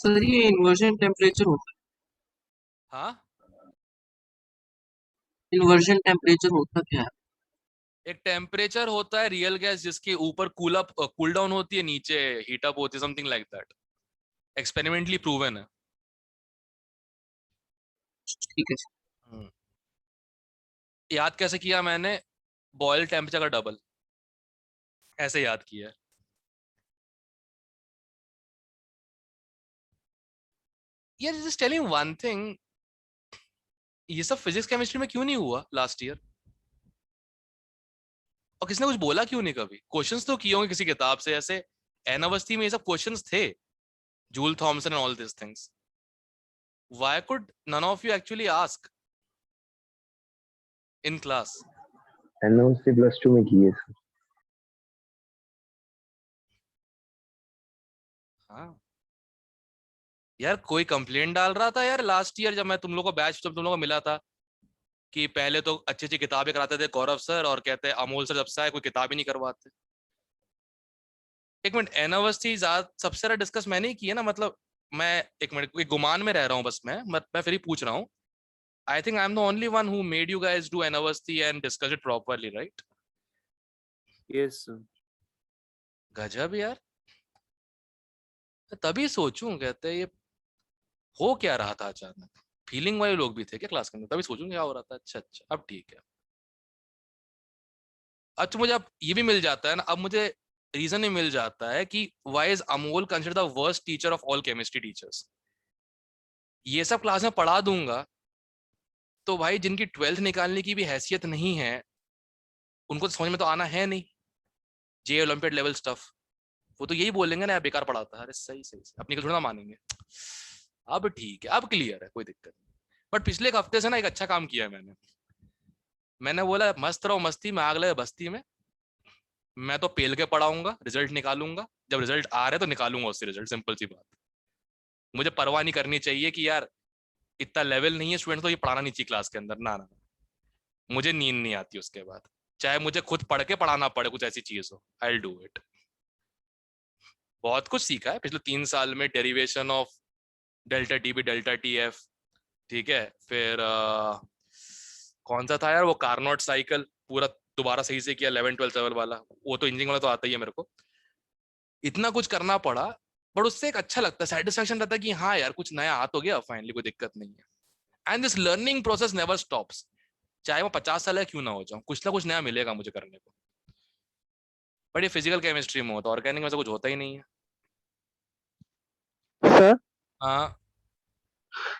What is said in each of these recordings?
Sir ये inversion temperature होता हाँ, है, इन्वर्जन टेम्परेचर होता क्या है? एक टेम्परेचर होता है रियल गैस जिसके ऊपर कूल अप कूल डाउन होती है, नीचे हीट अप होती है, something like that. Experimentally proven है। ठीक है सर। हम्म। याद कैसे किया मैंने? बॉयल टेम्परेचर का डबल, ऐसे याद किया है। यार जस्ट टेलिंग वन थिंग, ये सब फिजिक्स केमिस्ट्री में क्यों नहीं हुआ लास्ट ईयर? और किसने कुछ बोला क्यों नहीं? कभी क्वेश्चंस तो किए होंगे किसी किताब से, ऐसे एन अवस्थी में ये सब क्वेश्चंस थे, Joule Thomson and all this things. Why could none of you actually ask in class? NOC +2 में की है सर। हाँ यार, कोई कंप्लेंट डाल रहा था यार लास्ट ईयर जब मैं तुम लोगों को बैच, जब तुम लोगों को मिला था, कि पहले तो अच्छी अच्छी किताबें कराते थे गौरव सर, और कहते हैं अमोल सर जब से आए कोई किताब ही नहीं करवाते। एक मिनट, एन अवस्थी सबसे ज्यादा डिस्कस मैंने ही किया ना, मतलब मैं एक मिनट एक गुमान में रह रहा हूँ बस, मैं फिर ही पूछ रहा हूँ। I think I am the only one who made you guys do an Awasthi and discuss it properly, right? Yes sir. गजब यार। तभी सोचूं, कहते हैं ये हो क्या रहा था अचानक। फीलिंग वाले लोग भी थे क्या क्लास के अंदर? तभी सोचूं क्या हो रहा था। अच्छा अच्छा, अब ठीक है। अच्छा, मुझे अब ये भी मिल जाता है ना, अब मुझे रीजन ही मिल जाता है कि why is Amol consider the worst teacher of all chemistry teachers. ये सब क्लास में पढ़ा दूंगा तो भाई जिनकी 12th निकालने की भी हैसियत नहीं है, उनको तो समझ में तो आना है नहीं, जे ओलंपियड लेवल स्टफ। वो तो यही बोलेंगे ना यार बेकार पढ़ाता है। अरे सही सही सही, अपनी को थोड़ा मानेंगे। अब ठीक है, अब क्लियर है, कोई दिक्कत नहीं। बट पिछले एक हफ्ते से ना एक अच्छा काम किया है मैंने। मैंने बोला मस्त रहो मस्ती में, आग लगे बस्ती में। मैं तो पेल के पढ़ाऊंगा, रिजल्ट निकालूंगा, जब रिजल्ट आ रहे तो निकालूंगा उससे रिजल्ट, सिंपल सी बात। मुझे परवाह नहीं करनी चाहिए कि यार इतना लेवल नहीं है स्टूडेंट तो ये पढ़ाना नहीं चाहिए क्लास के अंदर, ना ना। मुझे नींद नहीं आती उसके बाद, चाहे मुझे खुद पढ़ के पढ़ाना पड़े, कुछ ऐसी चीज हो, आई डू इट। बहुत कुछ सीखा है पिछले 3 साल में, derivation of delta T B delta T F, ठीक है। फिर कौन सा था यार वो कार्नोट साइकिल, पूरा दोबारा सही से किया 11 12 लेवल वाला। वो तो इंजीनियरिंग वाला तो आता ही है मेरे को। इतना कुछ करना पड़ा, बट उससे एक अच्छा लगता है, सेटिस्फेक्शन रहता है कि हाँ यार कुछ नया आ तो गया फाइनली, कोई दिक्कत नहीं है। And this learning process never stops, चाहे मैं 50 साल है क्यों ना हो जाऊं, कुछ ना कुछ नया मिलेगा मुझे करने को। बट ये फिजिकल केमिस्ट्री में होता है, ऑर्गेनिक में से कुछ होता ही नहीं है। सर हाँ,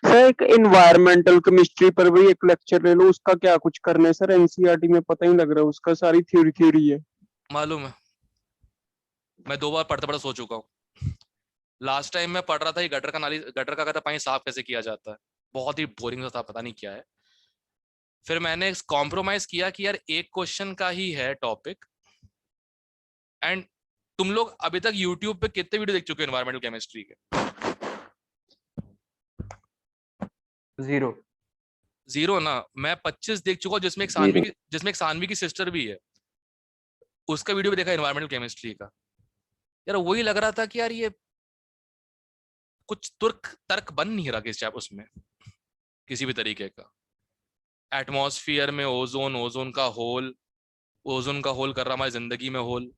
सर एक इन्वायरमेंटल केमिस्ट्री पर भी एक लेक्चर ले लो, उसका क्या कुछ करने सर? एनसीईआरटी में पता ही लग रहा है, उसका सारी थ्योरी थ्योरी है। मालूम है, मैं 2 बार पढ़ते पढ़ते सो चुका हूँ। लास्ट टाइम मैं पढ़ रहा था कि गटर का नाली, गटर का कहता पानी साफ कैसे किया जाता है, बहुत ही बोरिंग सा था, पता नहीं क्या है। फिर मैंने कॉम्प्रोमाइज किया कि यार एक क्वेश्चन का ही है टॉपिक। एंड तुम लोग अभी तक यूट्यूब पे कितने वीडियो देख चुके हो एनवायरमेंटल केमिस्ट्री के? 0। जीरो ना? मैं 25 देख चुका हूँ, जीरो। जिसमें एक सानवी की सिस्टर भी है, उसका वीडियो भी देखा एनवायरमेंटल केमिस्ट्री का। यार वही लग रहा था कि यार ये कुछ तुर्क तर्क बन नहीं रहा किस उसमें, किसी भी तरीके का। एटमॉस्फेयर में ओजोन, ओजोन का होल कर रहा हमारी जिंदगी में होल।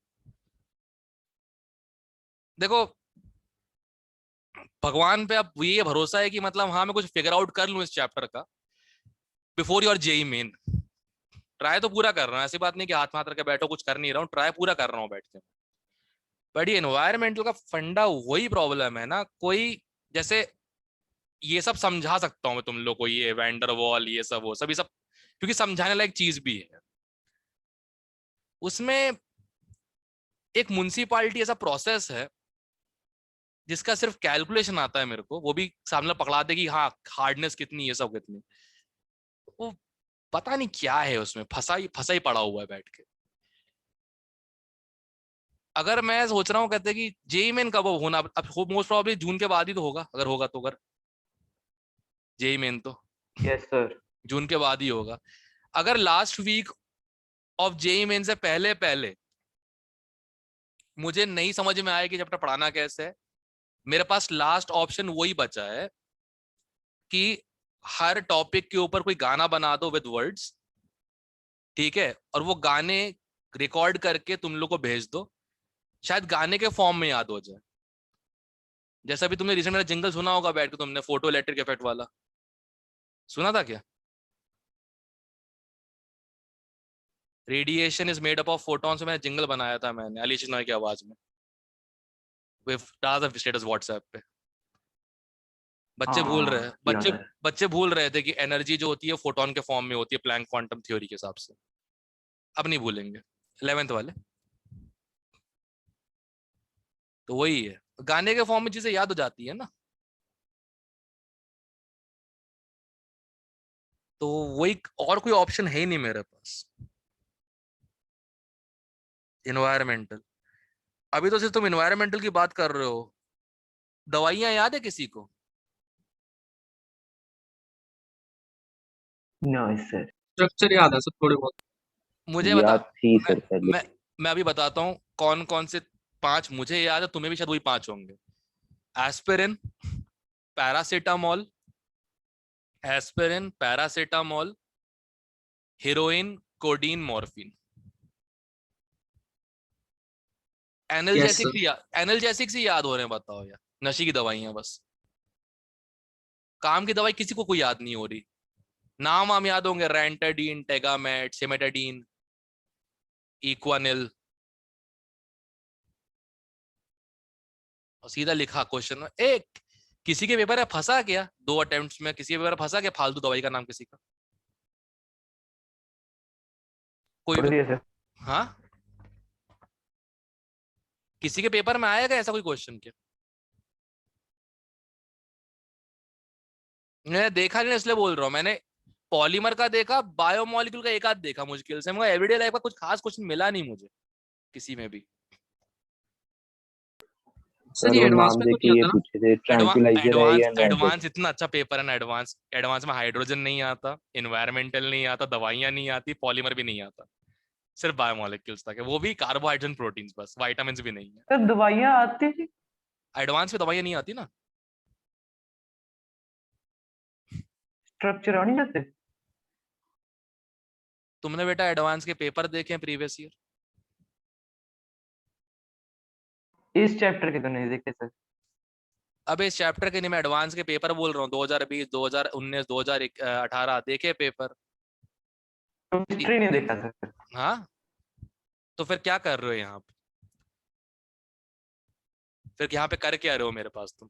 देखो, भगवान पे अब ये भरोसा है कि मतलब हाँ मैं कुछ फिगर आउट कर लूं इस चैप्टर का before your JEE Main. Try तो पूरा कर रहा हूँ, ऐसी बात नहीं कि हाथ में हाथ रख के बैठो, कुछ कर नहीं रहा हूँ, ट्राई पूरा कर रहा हूँ बैठ के। बट ये एनवायरमेंटल का फंडा वही प्रॉब्लम है ना, कोई जैसे ये सब समझा सकता हूँ मैं तुम लोग को, ये वैंडर वॉल ये सब वो सब ये सब, क्योंकि समझाने लायक चीज भी है उसमें। एक म्युनिसिपालिटी ऐसा प्रोसेस है जिसका सिर्फ कैलकुलेशन आता है मेरे को, वो भी सामने पकड़ा दे कि हाँ हार्डनेस कितनी ये सब कितनी, वो पता नहीं क्या है उसमें, फंसा ही पड़ा हुआ है बैठ के। अगर मैं सोच रहा हूँ, कहते कि जेई मेन कब होना, अब मोस्ट प्रोबेबली जून के बाद ही तो होगा, अगर होगा तो। अगर जेई मेन तो यस सर। जून के बाद ही होगा। अगर last week of JEE Main से पहले पहले मुझे नहीं समझ में आया कि चैप्टर पढ़ाना कैसे है, मेरे पास लास्ट ऑप्शन वही बचा है कि हर टॉपिक के ऊपर कोई गाना बना दो विद वर्ड्स, ठीक है, और वो गाने रिकॉर्ड करके तुम लोग को भेज दो, शायद गाने के फॉर्म में याद हो जाए। जैसा भी तुमने रिसेंट मेरा जिंगल सुना होगा बैठ के, तुमने फोटो इलेक्ट्रिक इफेक्ट वाला सुना था क्या? Radiation is made up of photon से मैंने जिंगल बनाया था मैंने अलीश नॉय की आवाज में, स्टेटस व्हाट्सएप पे। बच्चे भूल रहे हैं, बच्चे भूल रहे थे कि एनर्जी जो होती है फोटोन के फॉर्म में होती है प्लैंक क्वांटम थ्योरी के हिसाब से। अब नहीं भूलेंगे 11th वाले। तो वही है, गाने के फॉर्म में चीजें याद हो जाती है ना, तो वही, और कोई ऑप्शन है ही नहीं मेरे पास। इन्वायरमेंटल, अभी तो सिर्फ तुम इन्वायरमेंटल की बात कर रहे हो। दवाइयां याद है किसी को? नो सर, स्ट्रक्चर याद है सब थोड़े बहुत। मुझे बता, याद थी मैं सर पहले। मैं अभी बताता हूँ कौन कौन से 5 मुझे याद है, तुम्हें भी शायद वही 5 होंगे। Aspirin, paracetamol, aspirin, paracetamol, heroin, codeine, morphine. Yes sir. Analgesics ही याद हो रहे हैं, बताओ यार, नशे की दवाइयां बस। काम की दवाई किसी को कोई याद नहीं हो रही। नाम हम याद होंगे, रेंटाडीन, टेगामेट, सिमेटाडीन, इक्वानिल, और सीधा लिखा क्वेश्चन में। एक किसी के पेपर है फंसा क्या 2 अटेम्प्ट्स में? किसी के पेपर फंसा क्या फालतू दवाई का नाम किसी का? कोई छोड़ भी? दिया सर। हाँ, किसी के पेपर में आएगा ऐसा कोई क्वेश्चन क्या? मैंने देखा नहीं इसलिए बोल रहा हूँ। मैंने पॉलीमर का देखा, बायोमोलिक्यूल का एक आध देखा मुश्किल से, मगर एवरीडे लाइफ का कुछ खास क्वेश्चन मिला नहीं मुझे किसी में भी। सर सर ये वो एडवांस नाम में तो देख के नहीं ये आता ना? पूछे थे, ट्रैंक्विलाइजर है या रेंटेड। एडवांस इतना अच्छा पेपर है ना। एडवांस में हाइड्रोजन नहीं आता, इन्वायरमेंटल नहीं आता, दवाइयां नहीं आती, पॉलीमर भी नहीं आता, सिर्फ बायोमोलिक्यूल्स तक है, वो भी कार्बोहाइड्रेट प्रोटीन्स बस, विटामिन भी नहीं है। सर दवाइयाँ आती थी। एडवांस में दवाइयां नहीं आती ना। स्ट्रक्चर नहीं जाते। तुमने बेटा एडवांस के पेपर देखे प्रीवियस ईयर? इस चैप्टर के तो नहीं देखे सर। अब इस चैप्टर के नहीं, मैं एडवांस के पेपर बोल रहा हूँ, 2020, 2019, 2018 देखे पेपर। हिस्ट्री नहीं देखा सर। हाँ, तो फिर क्या कर रहे हो यहाँ पे? फिर यहाँ पे कर क्या रहे हो मेरे पास तुम?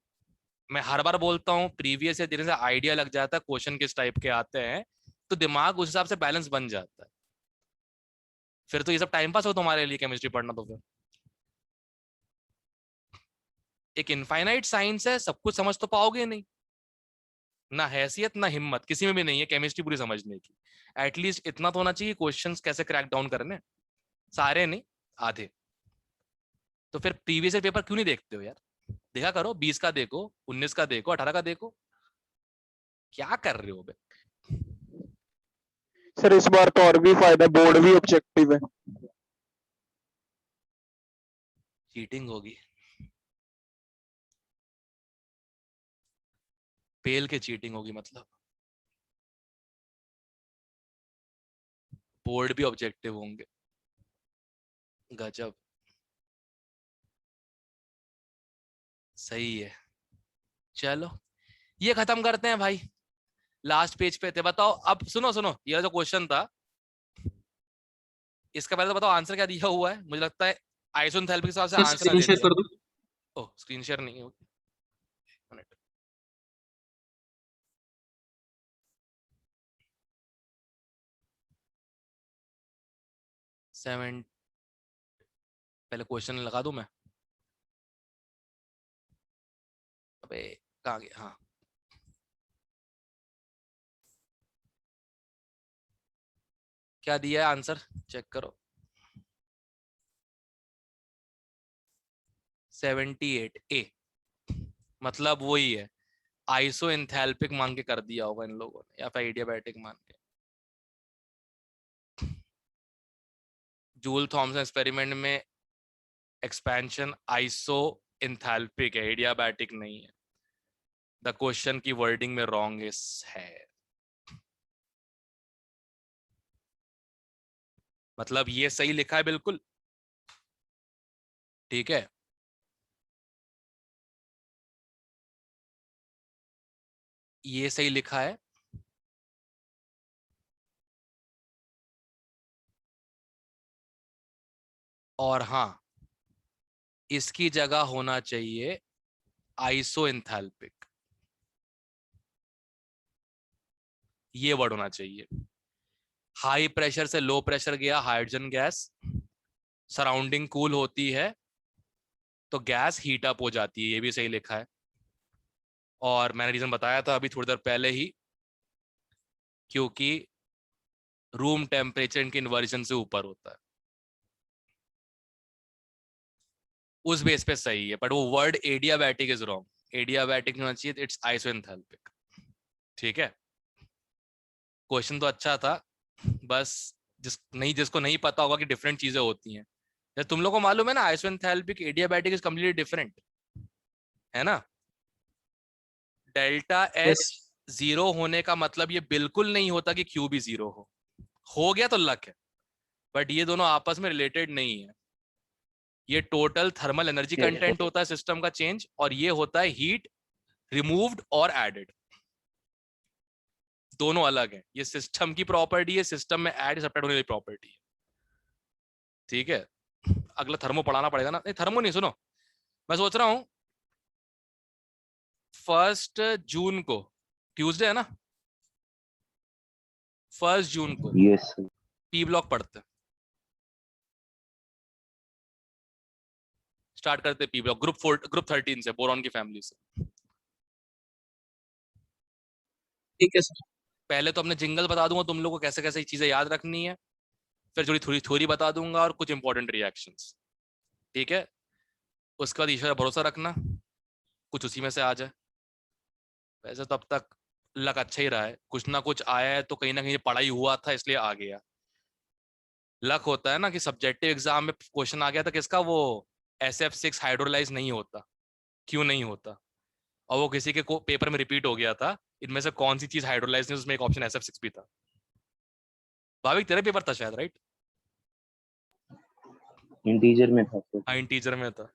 मैं हर बार बोलता हूँ प्रीवियस ईयर देने से आइडिया लग जाता है क्वेश्चन किस टाइप के आते हैं, तो दिमाग उस हिसाब से बैलेंस बन जाता है। फिर तो ये सब टाइम पास हो तुम्हारे लिए केमिस्ट्री पढ़ना, तो फिर एक इनफाइनाइट साइंस है, सब कुछ समझ तो पाओगे नहीं, ना हैसियत ना हिम्मत किसी में भी नहीं है केमिस्ट्री पूरी समझने की। एटलीस्ट इतना तो होना चाहिए क्वेश्चंस कैसे क्रैक डाउन करने, सारे नहीं आधे। तो फिर प्रीवियस ईयर पेपर क्यों नहीं देखते हो यार? देखा करो, 20 का देखो, 19 का देखो, 18 का देखो, क्या कर रहे हो बे? सर इस बार तो और भी फायदा, बोर्ड भी ऑब्जेक्टिव है। चीटिंग होगी, फेल के चीटिंग होगी मतलब। बोर्ड भी ऑब्जेक्टिव होंगे, गजब, सही है। चलो ये खत्म करते हैं भाई, लास्ट पेज पे थे। बताओ अब, सुनो सुनो, ये जो क्वेश्चन था इसका पहले तो बताओ आंसर क्या दिया हुआ है। मुझे लगता है आइसोथैलेपी के हिसाब से सर आंसर ना स्क्रीन शेयर देने। कर दो। ओह स्क्रीन शेयर नहीं होगी, 7, पहले क्वेश्चन लगा दूं मैं। अबे कहाँ गया? हाँ, क्या दिया है आंसर चेक करो। 78 ए, मतलब वही है, आइसो एंथैल्पिक मान के कर दिया होगा इन लोगों ने, या फिर एडियाबैटिक मान के। जूल थॉमसन एक्सपेरिमेंट में एक्सपेंशन आइसो एंथैल्पिक है, एडियाबैटिक नहीं है। द क्वेश्चन की वर्डिंग में रॉन्ग है, मतलब ये सही लिखा है बिल्कुल, ठीक है। ये सही लिखा है, और हाँ, इसकी जगह होना चाहिए आइसोएंथैल्पिक, ये वर्ड होना चाहिए। हाई प्रेशर से लो प्रेशर गया हाइड्रोजन गैस, सराउंडिंग कूल होती है तो गैस हीट अप हो जाती है, ये भी सही लिखा है। और मैंने रीजन बताया था अभी थोड़ी देर पहले ही, क्योंकि रूम टेम्परेचर के इन्वर्जन से ऊपर होता है, उस बेस पे सही है। बट वो word adiabatic is wrong, adiabatic होना चाहिए, इट्स आइसोएंथैल्पिक, ठीक है। क्वेश्चन तो अच्छा था, बस जिसको नहीं पता होगा कि डिफरेंट चीजें होती हैं। जैसे तुम लोगों को मालूम है ना, आइसोएंथैल्पिक एडियाबैटिक इज कम्प्लीटली डिफरेंट, है ना। डेल्टा एच जीरो होने का मतलब ये बिल्कुल नहीं होता कि क्यू भी जीरो हो गया तो लक है, बट ये दोनों आपस में रिलेटेड नहीं है। ये टोटल थर्मल एनर्जी कंटेंट होता है सिस्टम का चेंज, और ये होता है हीट रिमूव्ड और एडेड, दोनों अलग है। ये सिस्टम की प्रॉपर्टी है, सिस्टम में ऐड सब्ट्रैक्ट होने वाली प्रॉपर्टी है, ठीक है। अगला थर्मो पढ़ाना पड़ेगा ना। नहीं थर्मो नहीं, सुनो, मैं सोच रहा हूं 1 जून को, ट्यूसडे है ना, 1 जून को यस पी ब्लॉक पढ़ते हैं, स्टार्ट करते पी ब्लॉक ग्रुप 13 से, बोरॉन की फैमिली से। ठीक है सर। पहले तो अपने जिंगल बता दूंगा तुम लोगों को कैसे कैसे चीजें याद रखनी है, फिर थोड़ी थोड़ी बता दूंगा और कुछ इंपॉर्टेंट रिएक्शंस, ठीक है। उसके बाद ईश्वर पर भरोसा रखना, कुछ उसी में से आ जाए। वैसे तो अब तक लक अच्छा ही रहा है, कुछ ना कुछ आया है तो कहीं ना कहीं पढ़ाई हुआ था इसलिए आ गया। लक होता है ना कि सब्जेक्टिव एग्जाम में क्वेश्चन आ गया था किसका, वो SF6 हाइड्रोलाइज नहीं होता, क्यों नहीं होता, और वो किसी के पेपर में रिपीट हो गया था, इनमें से कौन सी चीज हाइड्रोलाइज नहीं, उसमें एक ऑप्शन SF6 भी था। भाविक तेरे पेपर था शायद, राइट? इंटीजर में था तो। हाँ इंटीजर में था।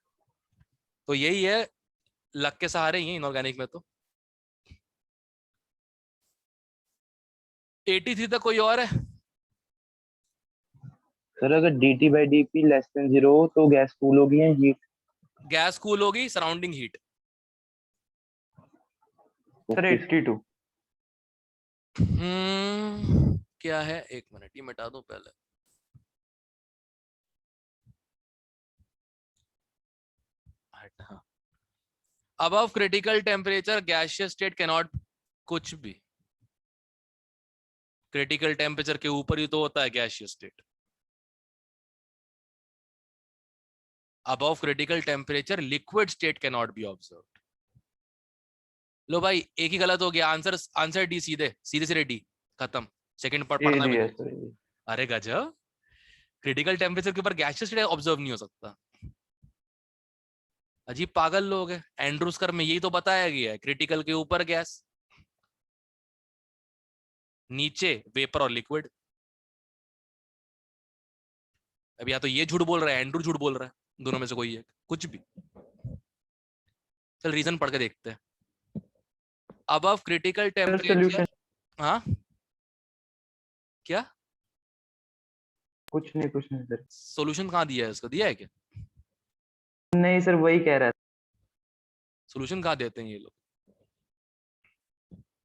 तो यही है, लक के सहारे ही है इनऑर्गेनिक में तो। 83 तक कोई और है? सर अगर dt by dp less than 0 हो तो गैस कूल होगी या हीट? गैस कूल होगी, सराउंडिंग हीट। सर 82। क्या है, एक मिनट ये मिटा दूं पहले। हाँ, above critical temperature gaseous state cannot, कुछ भी क्रिटिकल टेम्परेचर के ऊपर ही तो होता है gaseous state. above critical temperature liquid state cannot be observed। लो भाई एक ही गलत हो गया, आंसर डी, सीधे सीधे डी, खत्म, सेकंड पार्ट पढ़ना भी नहीं। अरे गजब, क्रिटिकल टेम्परेचर के ऊपर गैसियस स्टेट ऑब्जर्व नहीं हो सकता, अजीब पागल लोग हैं। एंड्रूस कर्व में यही तो बताया गया है, क्रिटिकल के ऊपर गैस, नीचे वेपर और लिक्विड। अब या तो ये झूठ बोल रहा है, एंड्रू झूठ बोल रहा है, दोनों में से कोई एक, कुछ भी। चल रीजन पढ़ के देखते हैं। above critical temperature, हाँ क्या, कुछ नहीं सर। सॉल्यूशन कहाँ दिया है इसका, दिया है क्या? नहीं सर वही कह रहा था। सॉल्यूशन कहाँ देते हैं ये लोग?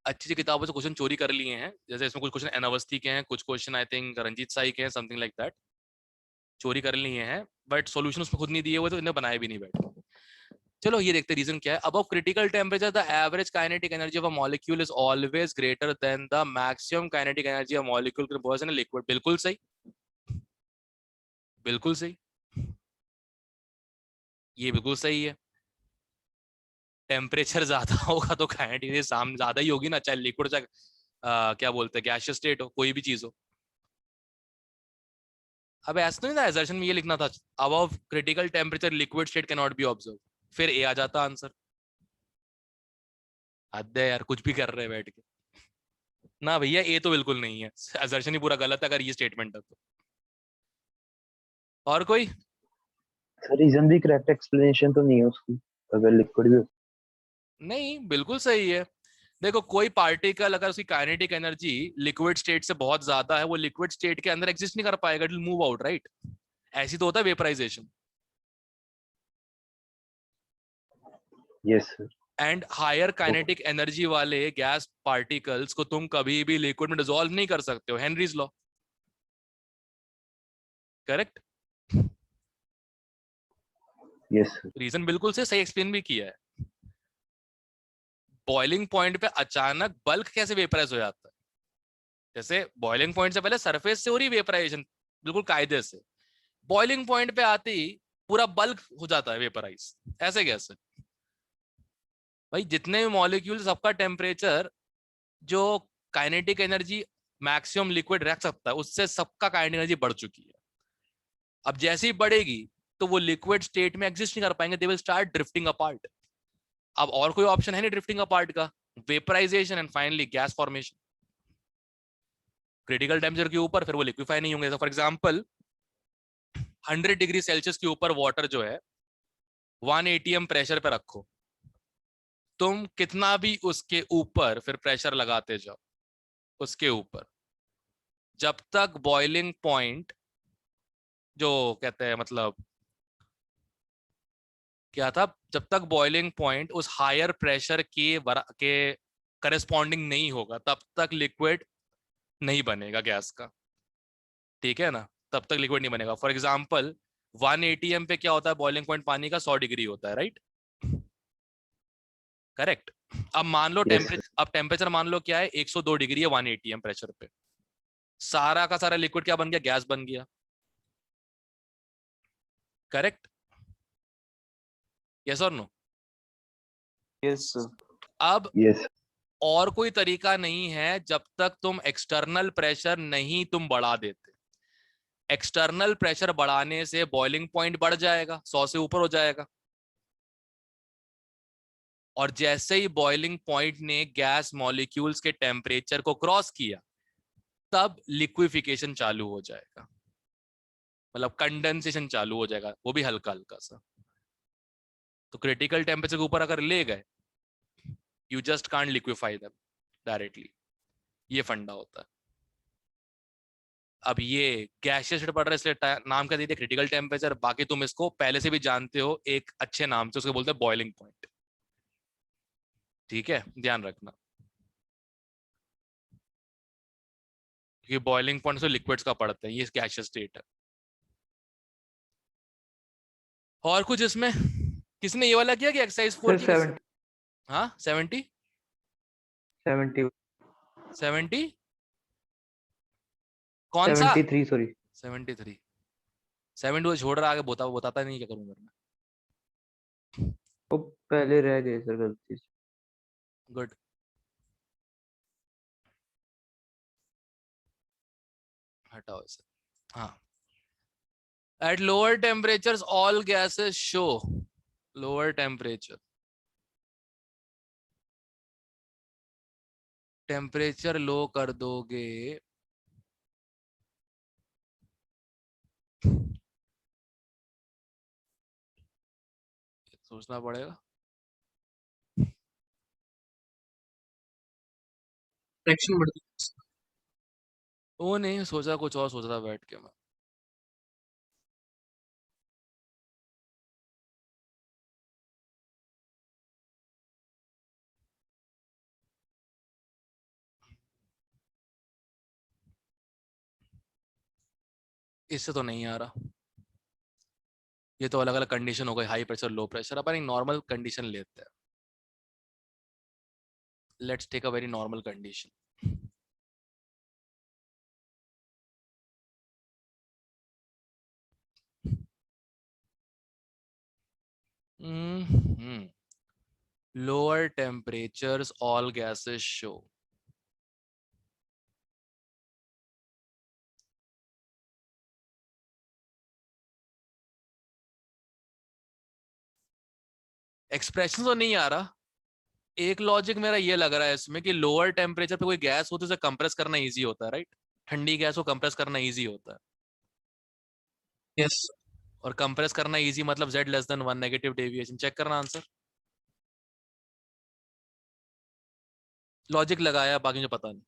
अच्छी अच्छी किताबों से क्वेश्चन चोरी कर लिए हैं, जैसे इसमें कुछ क्वेश्चन एन अवस्थी के हैं, कुछ question I think Ranjit Sai के हैं, समथिंग लाइक दैट, चोरी कर लिए हैं, बट सॉल्यूशन उसमें खुद नहीं दिए हुए तो इन्हें बनाए भी नहीं बैठे। चलो ये देखते रीजन क्या है। Above critical temperature the average kinetic energy of a molecule is always greater than the maximum kinetic energy of molecule composed in liquid. बिल्कुल सही, बिल्कुल सही, ये बिल्कुल सही है। टेम्परेचर ज्यादा होगा तो काइनेटिक एनर्जी ज्यादा ही होगी ना, चाहे लिक्विड चाहे क्या बोलते हैं गैसियस स्टेट हो, कोई भी चीज हो। अब ऐसा तो नहीं था एजर्शन में ये लिखना था, above critical temperature liquid state can not be observe, फिर ए आ जाता आंसर। हद है यार, कुछ भी कर रहे हैं बैठ के। ना भैया, ए तो बिल्कुल नहीं है, असर्शन ही पूरा गलत है अगर ये स्टेटमेंट है तो। और कोई? सर रीजन भी करेक्ट, एक्सप्लेनेशन तो नहीं है उसकी, अगर लिक्विड भी नहीं, बिल्कुल सही है। देखो, कोई पार्टिकल अगर उसकी काइनेटिक एनर्जी लिक्विड स्टेट से बहुत ज्यादा है, वो लिक्विड स्टेट के अंदर एग्जिस्ट नहीं कर पाएगा, it will move out, right? ऐसी तो होता है vaporization. Yes sir. And higher kinetic energy वाले गैस पार्टिकल्स को तुम कभी भी लिक्विड में डिसॉल्व नहीं कर सकते हो, Henry's law. Correct? Yes sir. Reason बिल्कुल से सही एक्सप्लेन भी किया है। बॉइलिंग पॉइंट पे अचानक बल्क कैसे वेपराइज हो जाता है? जैसे बॉइलिंग पॉइंट से पहले सरफेस से हो रही वेपराइजेशन बिल्कुल कायदे से, बॉइलिंग पॉइंट पे आते ही पूरा बल्क हो जाता है वेपराइज। ऐसे कैसे भाई? जितने भी मॉलिक्यूल, सबका टेम्परेचर जो काइनेटिक एनर्जी मैक्सिमम लिक्विड रख सकता है, उससे सबका काइनेटिक एनर्जी बढ़ चुकी है। अब जैसे ही बढ़ेगी तो वो लिक्विड स्टेट में एग्जिस्ट नहीं कर पाएंगे, they will start drifting apart. अब और कोई ऑप्शन है नहीं ड्रिफ्टिंग अपार्ट का, vaporization and finally gas formation. Critical temperature के ऊपर फिर वो लिक्विफाई नहीं होंगे। फॉर एग्जाम्पल 100 डिग्री सेल्सियस के ऊपर वाटर जो है 1 atm प्रेशर पे रखो, तुम कितना भी उसके ऊपर फिर प्रेशर लगाते जाओ उसके ऊपर, जब तक बॉइलिंग पॉइंट जो कहते हैं, मतलब क्या था, जब तक बॉइलिंग पॉइंट उस हायर प्रेशर के करस्पॉन्डिंग नहीं होगा, तब तक लिक्विड नहीं बनेगा गैस का। ठीक है ना? तब तक लिक्विड नहीं बनेगा। फॉर एग्जाम्पल 1 atm पे क्या होता है, बॉइलिंग पॉइंट पानी का 100 डिग्री होता है, राइट? करेक्ट। अब मान लो Yes, टेम्परेचर, अब टेम्परेचर मान लो क्या है, 102 डिग्री है 1 atm प्रेशर पे। सारा का सारा लिक्विड क्या बन गया? गैस बन गया। करेक्ट? यस और नो? Yes sir. अब यस और कोई तरीका नहीं है जब तक तुम एक्सटर्नल प्रेशर नहीं तुम बढ़ा देते। एक्सटर्नल प्रेशर बढ़ाने से बॉइलिंग पॉइंट बढ़ जाएगा, 100 से ऊपर हो जाएगा। और जैसे ही बॉइलिंग पॉइंट ने गैस मॉलिक्यूल्स के टेम्परेचर को क्रॉस किया, तब लिक्विफिकेशन चालू हो जाएगा, मतलब कंडेंसेशन चालू हो जाएगा, वो भी हल्का हल्का सा। तो क्रिटिकल टेम्परेचर के ऊपर अगर ले गए, you just can't liquefy them directly. ये फंडा होता है। अब ये गैसियस स्टेट पढ़ रहे हैं इसलिए नाम क्या दीजिए, क्रिटिकल टेम्परेचर। बाकी तुम इसको पहले से भी जानते हो एक अच्छे नाम से, उसको बोलते हैं बॉइलिंग पॉइंट। ठीक है, ध्यान रखना, क्योंकि बॉइलिंग पॉइंट से लिक्विड्स का पढ़ते हैं, ये गैसियस स्टेट है। और कुछ इसमें? किसने ये वाला किया कि एक्सरसाइज 4 सर की? 70 हाँ, 70 70 70 कौन सा? 73 सॉरी। 73। 72 छोड़ रहा, आगे बताता नहीं क्या करूंगा मैं। वो पहले रह गए सर गलती से। गुड। हटाओ इसे। हाँ, at lower temperatures all gases show lower temperature। Temperature low कर दोगे सोचना पड़ेगा। फ्रैक्शन बढ़ वो नहीं सोचा, कुछ और सोच रहा बैठ के मैं। इससे तो नहीं आ रहा। ये तो अलग अलग कंडीशन हो गई, हाई प्रेशर लो प्रेशर। अपन एक नॉर्मल कंडीशन लेते हैं। Let's take a very normal condition. lower temperatures all gases show expression तो नहीं आ रहा। एक लॉजिक मेरा ये लग रहा है इसमें कि लोअर टेम्परेचर पे कोई गैस होती है उसे कंप्रेस करना इजी होता है, राइट? ठंडी गैस को कंप्रेस करना इजी होता है, यस और कंप्रेस करना इजी मतलब z less than 1 negative deviation. Check करना आंसर। लॉजिक लगाया, बाकी मुझे पता नहीं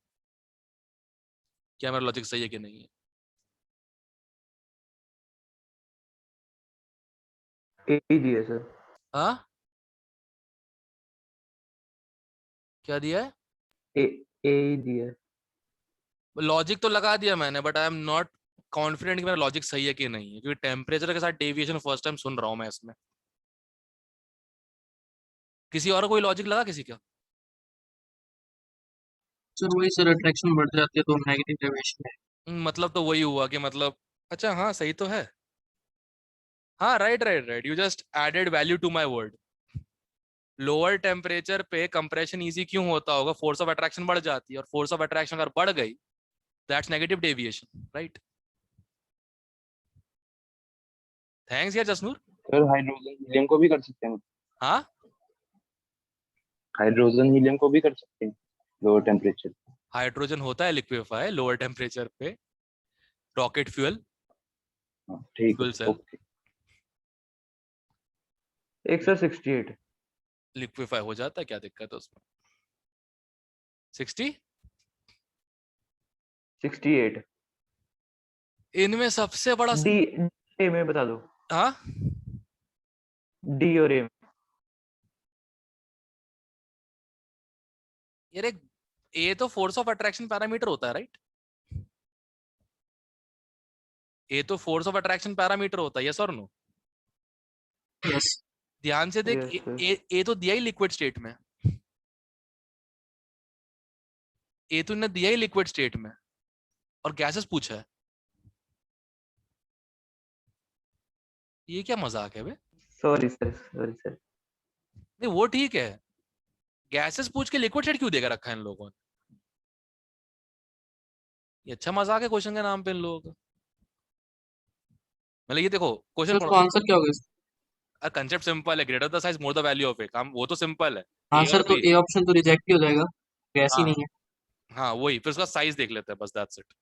क्या मेरा लॉजिक सही है कि नहीं है। ए ही दिया सर। हाँ, क्या दिया है? ए ए ही दिया है। लॉजिक तो लगा दिया मैंने, but I am not confident कि मेरा लॉजिक सही है कि नहीं है, क्योंकि टेम्परेचर के साथ डेविएशन फर्स्ट टाइम सुन रहा हूं मैं इसमें। किसी और कोई लॉजिक लगा किसी का? सर वही सर, अट्रैक्शन बढ़ जाती है तो नेगेटिव डेविएशन है। मतलब तो वही हुआ कि मतलब, अच्छा हाँ सही तो है। हाँ right right right, you just added value to my word. Lower temperature पे कंप्रेशन इजी क्यों होता होगा? फोर्स ऑफ अट्रैक्शन बढ़ जाती है, और फोर्स ऑफ अट्रैक्शन अगर बढ़ गई that's negative deviation, right? Thanks यार जसनूर। सर हाइड्रोजन हीलियम को भी कर सकते हैं, हाँ, हाइड्रोजन हीलियम को भी कर सकते हैं लोअर टेम्परेचर। हाइड्रोजन होता है लिक्विफाई लोअर टेम्परेचर पे, रॉकेट फ्यूल, हाँ ठीक फ्यूल है, सेल ओके। एक सर 68। लिक्विफाई हो जाता है, क्या दिक्कत है उसमें? 60। 68 इनमें सबसे बड़ा डी ए में बता दो। हाँ, डी और ए। यार एक ए तो फोर्स ऑफ अट्रैक्शन पैरामीटर होता है, राइट? ए तो फोर्स ऑफ अट्रैक्शन पैरामीटर होता है, यस और नो? यस ध्यान से देख, यस सर। ए तो दिया ही लिक्विड स्टेट में, ए तो इन्हें दिया ही लिक्विड स्टेट में, और गैसेस पूछा है। ये क्या मजाक है बे? Sorry sir. नहीं वो ठीक है, गैसेस पूछ के लिक्विड स्टेट क्यों देकर रखा है इन लोगों ने? ये अच्छा मजाक है क्वेश्चन के नाम पे इन लोगों का। मतलब ये देखो क्वेश्चन सर, तो पढ़ो, आंसर क्या होगा इसका? कंसेप्ट सिंपल है, greater the size more the value of A, काम वो तो सिंपल है। ए आंसर और तो बी, ए ऑप्शन तो रिजेक्ट ही हो जाएगा, गैस ही हाँ नहीं है। हाँ वही, फिर उसका साइज देख लेते हैं बस, दैट्स इट।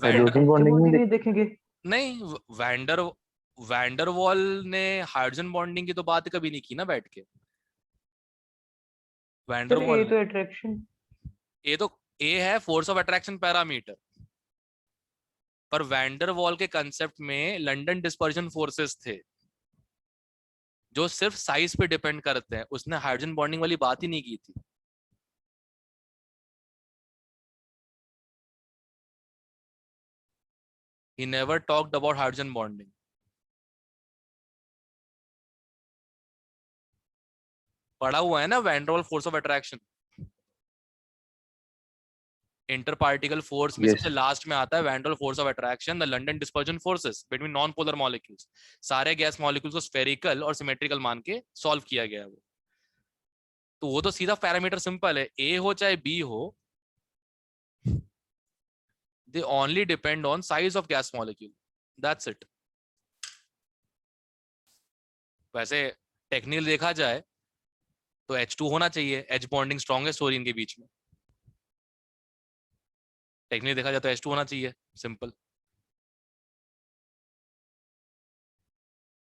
हाइड्रोजन बॉन्डिंग में नहीं देखेंगे। नहीं, वैंडरवॉल ने हाइड्रोजन बॉन्डिंग की तो बात कभी नहीं की ना बैठ के, सर वैंडरवॉल ए ने। तो अट्रैक्शन। ए तो ए है फोर्स ऑफ अट्रैक्शन पैरामीटर, पर वैंडरवॉल के कंसेप्ट में लंदन डिस्पर्जन फोर्सेस थे जो सिर्फ साइज पे डिपेंड करते हैं, उसने हाइड्रोजन बॉन्डिंग वाली बात ही नहीं की थी। He never talked about hydrogen bonding. पढ़ा हुआ है ना van der Waals force of attraction, inter particle force में यस। सबसे लास्ट में आता है van der Waals force of attraction, the London dispersion forces between non polar molecules. सारे गैस मॉलिक्यूल्स को स्फेरिकल और सिमेट्रिकल मान के सॉल्व किया गया है वो। तो वो तो सीधा पैरामीटर सिंपल है, ए हो चाहे बी हो, they only depend on size of gas molecule, that's it. वैसे टेक्निकल देखा जाए तो H2 होना चाहिए, H बॉन्डिंग स्ट्रॉन्गेस्ट हो रही इनके बीच में। टेक्निकली देखा जाए तो H2 होना चाहिए, सिंपल।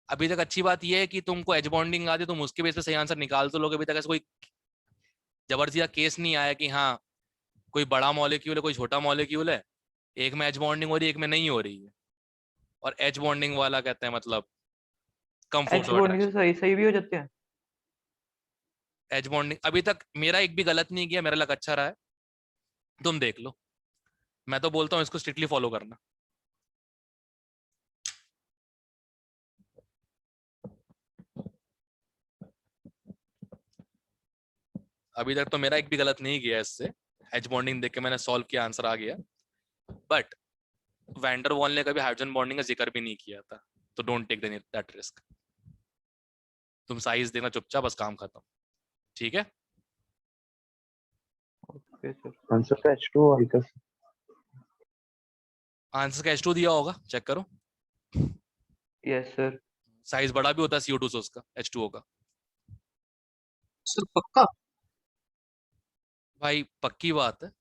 अभी तक अच्छी बात यह है कि तुमको H बॉन्डिंग आती है, तुम उसके बेस पे सही आंसर निकाल तो लोगे। अभी तक ऐसा कोई जबरदस्ती केस नहीं आया कि हाँ कोई बड़ा मॉलिक्यूल है कोई छोटा मॉलिक्यूल है, एक में H बॉन्डिंग हो रही है एक में नहीं हो रही है, और H बॉन्डिंग वाला कहते हैं मतलब कम फोर्स एच ऑफ बॉन्डिंग से अट्रैक्शन। सही सही भी हो जाते हैं। H बॉन्डिंग अभी तक मेरा एक भी गलत नहीं किया, मेरा लक अच्छा रहा है, तुम देख लो। मैं तो बोलता हूँ इसको स्ट्रिक्टली फॉलो करना। अभी तक तो मेरा एक भी गलत नहीं किया इससे, H बॉन्डिंग देख के मैंने सॉल्व किया, आंसर आ गया। बट वैंडरवॉल ने कभी हाइड्रोजन बॉन्डिंग का जिक्र भी नहीं किया था, तो डोंट टेक दैट रिस्क। तुम साइज देना चुपचाप, बस काम खत्म, ठीक है? Okay sir. आंसर तो H2 आएगा। आंसर का H2 दिया होगा, चेक करो। Yes sir. साइज बड़ा भी होता है CO2 से उसका, H2O का। सर पक्का? भाई पक्की बात है,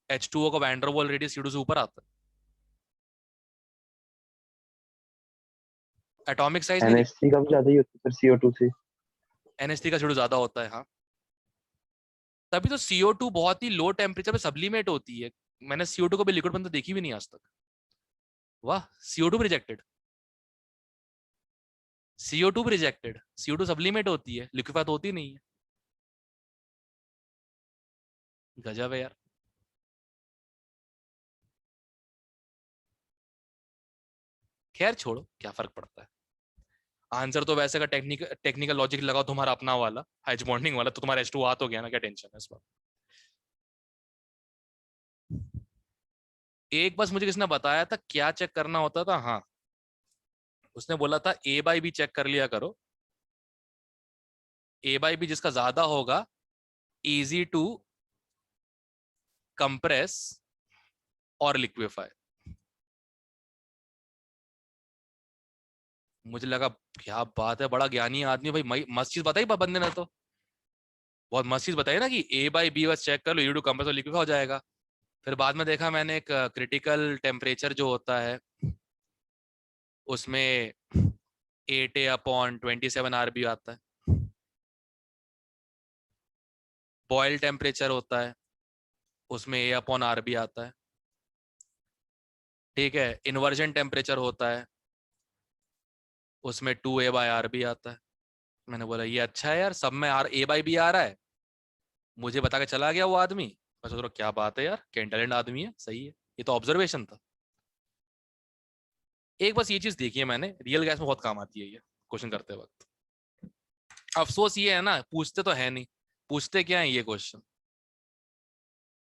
H2O का वैन डर वाल रेडियस CO2 से ऊपर आता है। एटॉमिक साइज नहीं NH3 का भी ज्यादा ही होता है फिर CO2 से। NH3 का CO2 ज्यादा होता है, हाँ। तभी तो CO2 बहुत ही लो टेम्परेचर पे सब्लिमेट होती है। मैंने CO2 को भी लिक्विड बनता देखी भी नहीं आज तक। वाह, CO2 भी रिजेक्टेड, CO2 भी रिजेक्टेड। CO2 सब्लिमेट होती है, लिक्विफाई तो होती नहीं है। गजब है यार। खैर छोड़ो, क्या फर्क पड़ता है। आंसर तो वैसे का टेक्निकल लॉजिक लगाओ तुम्हारा अपना वाला, हाइज बॉन्डिंग वाला, तो तुम्हारा H2 आ तो गया ना, क्या टेंशन है इस बात। एक बस मुझे किसने बताया था क्या चेक करना होता था, हाँ, उसने बोला था A/B चेक कर लिया करो। A/B जिसका ज्यादा होगा, इजी टू कंप्रेस और लिक्विफाई। मुझे लगा क्या बात है, बड़ा ज्ञानी आदमी भाई, मस्त चीज बताई बंदे ने तो। बहुत मस्त चीज बताई ना कि A/B बस चेक कर लो, टू कंप्रेस और लिक्विफाई हो जाएगा। फिर बाद में देखा मैंने, एक क्रिटिकल टेम्परेचर जो होता है उसमें 8A/27 RB आता है। बॉयल टेम्परेचर होता है उसमें A/RB आता है। ठीक है, इन्वर्जन टेम्परेचर होता है उसमें 2A/RB आता है। मैंने बोला ये अच्छा है यार, सब में A/B आ रहा है। मुझे बता के चला गया वो आदमी। मैं सोच रहा हूँ क्या बात है यार, क्या इंटेलिजेंट आदमी है, सही है। ये तो ऑब्जर्वेशन था। एक बस ये चीज देखी है मैंने, रियल गैस में बहुत काम आती है ये क्वेश्चन करते वक्त। अफसोस ये है ना, पूछते तो है नहीं, पूछते क्या है ये क्वेश्चन,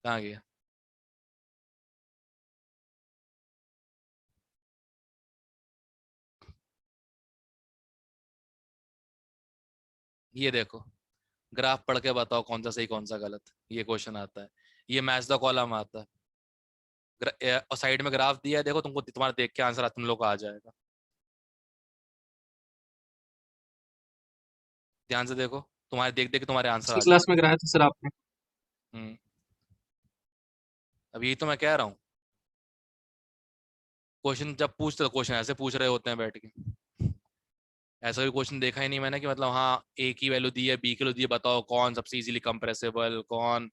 कहाँ गया। ये देखो, ग्राफ पढ़ के बताओ कौन सा सही कौन सा गलत, ये क्वेश्चन आता है। ये मैच द कॉलम आता है, और साइड में ग्राफ दिया है, देखो तुमको तुम्हारा देख के आंसर तुम लोग को आ जाएगा। ध्यान से देखो, तुम्हारे देख देख के तुम्हारे आंसर पिछली आ क्लास जाएंगे। में कराया था सर आपने। हम्म, अब यही तो मैं कह रहा हूँ। क्वेश्चन जब पूछते तो क्वेश्चन ऐसे पूछ रहे होते हैं बैठ के। ऐसा भी क्वेश्चन देखा ही नहीं मैंने कि मतलब हाँ A की वैल्यू दी है, B की वैल्यू दी है, बताओ कौन सबसे इजीली कंप्रेसिबल, कौन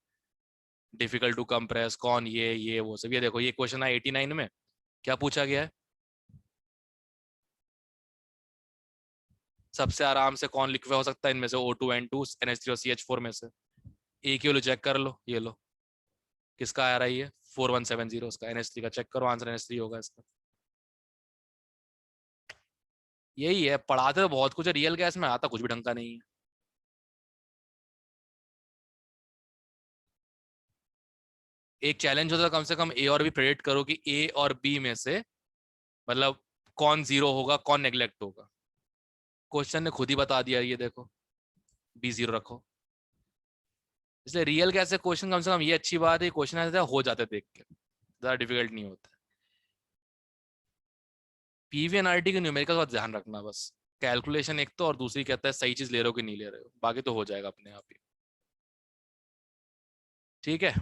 डिफिकल्ट टू कंप्रेस, कौन ये वो सब। ये देखो, ये क्वेश्चन है 89 में, क्या पूछा गया है, सबसे आराम से कौन लिक्विफाई हो सकता है इनमें से, O2 N2 NH3 और CH4 में से। A की वैल्यू चेक कर लो, ये लो किसका आ रहा है, ये 4170 उसका, NH3 का। चेक करो आंसर NH3 होगा इसका। यही है, पढ़ाते तो बहुत कुछ है, रियल गैस में आता कुछ भी ढंग का नहीं है। एक चैलेंज होता है कम से कम A और B प्रेडिक्ट करो कि A और B में से मतलब कौन जीरो होगा, कौन नेग्लेक्ट होगा। क्वेश्चन ने खुद ही बता दिया, ये देखो B जीरो रखो। इसलिए रियल गैस से क्वेश्चन कम से कम ये अच्छी बात है, क्वेश्चन ऐसे हो जाते देख के, ज्यादा डिफिकल्ट नहीं होता। PV&RT के न्यूमेरिकल का ध्यान रखना बस। कैलकुलेशन एक तो, और दूसरी कहता है सही चीज ले रहे हो कि नहीं ले रहे हो, बाकी तो हो जाएगा अपने आप ही। ठीक है,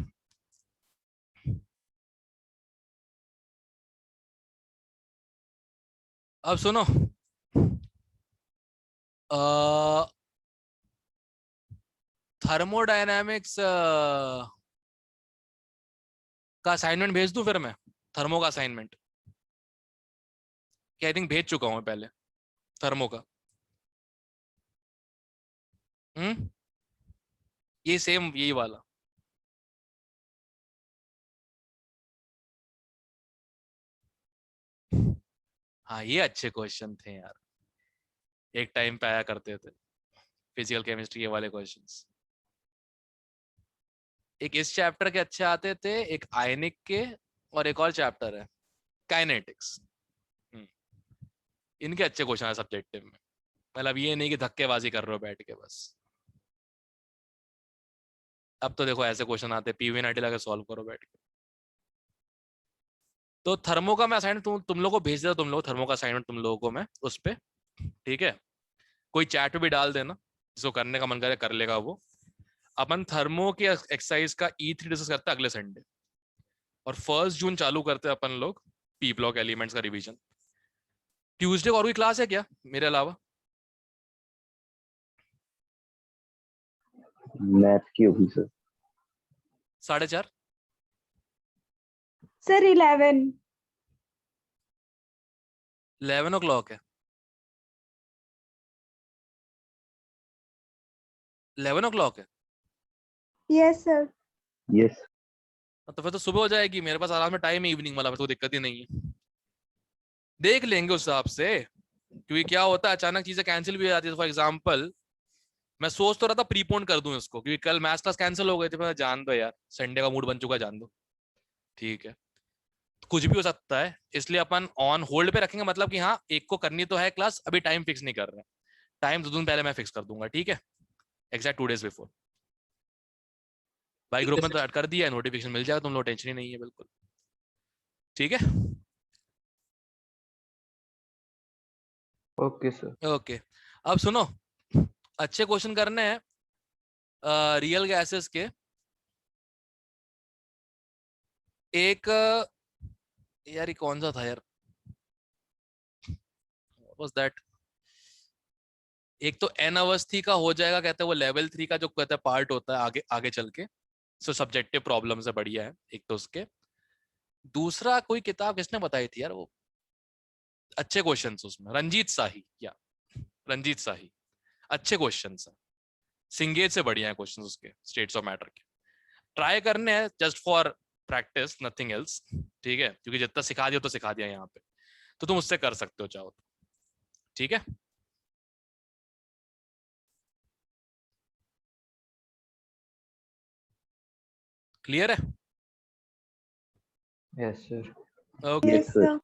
अब सुनो, थर्मोडायनेमिक्स का असाइनमेंट भेज दूं फिर मैं, थर्मो का असाइनमेंट, कि आई थिंक भेज चुका हूं मैं पहले, थर्मो का। हम्म, ये सेम यही वाला। हाँ ये अच्छे क्वेश्चन थे यार, एक टाइम पे आया करते थे फिजिकल केमिस्ट्री के वाले क्वेश्चंस। एक इस चैप्टर के अच्छे आते थे, एक आयनिक के, और एक और चैप्टर है काइनेटिक्स। इनके अच्छे क्वेश्चन है सब्जेक्टिव में, मतलब ये नहीं कि धक्केबाजी कर रहे हो बैठ के बस। अब तो देखो ऐसे क्वेश्चन आते हैं, PV&RT लगा सॉल्व करो बैठ के। तो थर्मो का मैं असाइनमेंट तुम लोगों को भेज देता, तुम लोग थर्मो का असाइनमेंट तुम लोगों को मैं उस पे, ठीक है, कोई चैट पे भी डाल देना, जिसको करने का मन करे कर लेगा वो। अपन थर्मो की एक्सरसाइज का E3 डिस्कस करते हैं अगले संडे, और 1 जून चालू करते हैं अपन लोग पी ब्लॉक एलिमेंट्स का रिवीजन। ट्यूसडे को और कोई क्लास है क्या मेरे अलावा? मैथ की होगी सर। 4:30? सर 11। 11 o'clock है? 11 o'clock है? Yes sir. यस। तो फिर तो सुबह हो जाएगी, मेरे पास आराम में टाइम है इवनिंग वाला, फिर तो दिक्कत ही नहीं है। देख लेंगे उस हिसाब से, क्योंकि क्या होता है अचानक चीजें कैंसिल भी हो जाती है। फॉर एग्जाम्पल मैं सोच तो रहा था प्रीपोन कर दूं इसको, क्योंकि कल मैथ्स क्लास कैंसिल हो गई थी। मैं जान दो यार, संडे का मूड बन चुका है, जान दो, ठीक है, तो कुछ भी हो सकता है, इसलिए अपन ऑन होल्ड पे रखेंगे। मतलब कि हाँ एक को करनी तो है क्लास, अभी टाइम फिक्स नहीं कर रहे हैं, टाइम 2 दिन पहले मैं फिक्स कर दूंगा, ठीक है, एग्जैक्ट 2 days बिफोर। भाई ठीक ग्रुप है में तो सर। ऐड कर दिया है, नोटिफिकेशन मिल जाएगा, तुम लोग टेंशन ही नहीं है बिल्कुल, ठीक है। Okay sir. ओके, अब सुनो, अच्छे क्वेश्चन करने हैं रियल गैसेस के। एक यार ये कौन सा था यार, वाज दैट, एक तो एन अवस्थी का हो जाएगा, कहते हैं वो लेवल 3 का जो कहते हैं पार्ट होता है आगे आगे चल के, सो सब्जेक्टिव प्रॉब्लम से बढ़िया है एक तो उसके। दूसरा कोई किताब किसने बताई थी यार, वो अच्छे क्वेश्चंस उसमें, रंजीत शाही, या रंजीत शाही, अच्छे क्वेश्चंस है, सिंगेज से बढ़िया है क्वेश्चंस उसके, स्टेट्स ऑफ मैटर के। ट्राई करने हैं just for practice, nothing else, ठीक है, क्योंकि जितना सिखा दिया तो सिखा दिया यहाँ पे, तो तुम उससे कर सकते हो चाहो तो, ठीक है। क्लियर है? Yes sir. Okay, yes sir.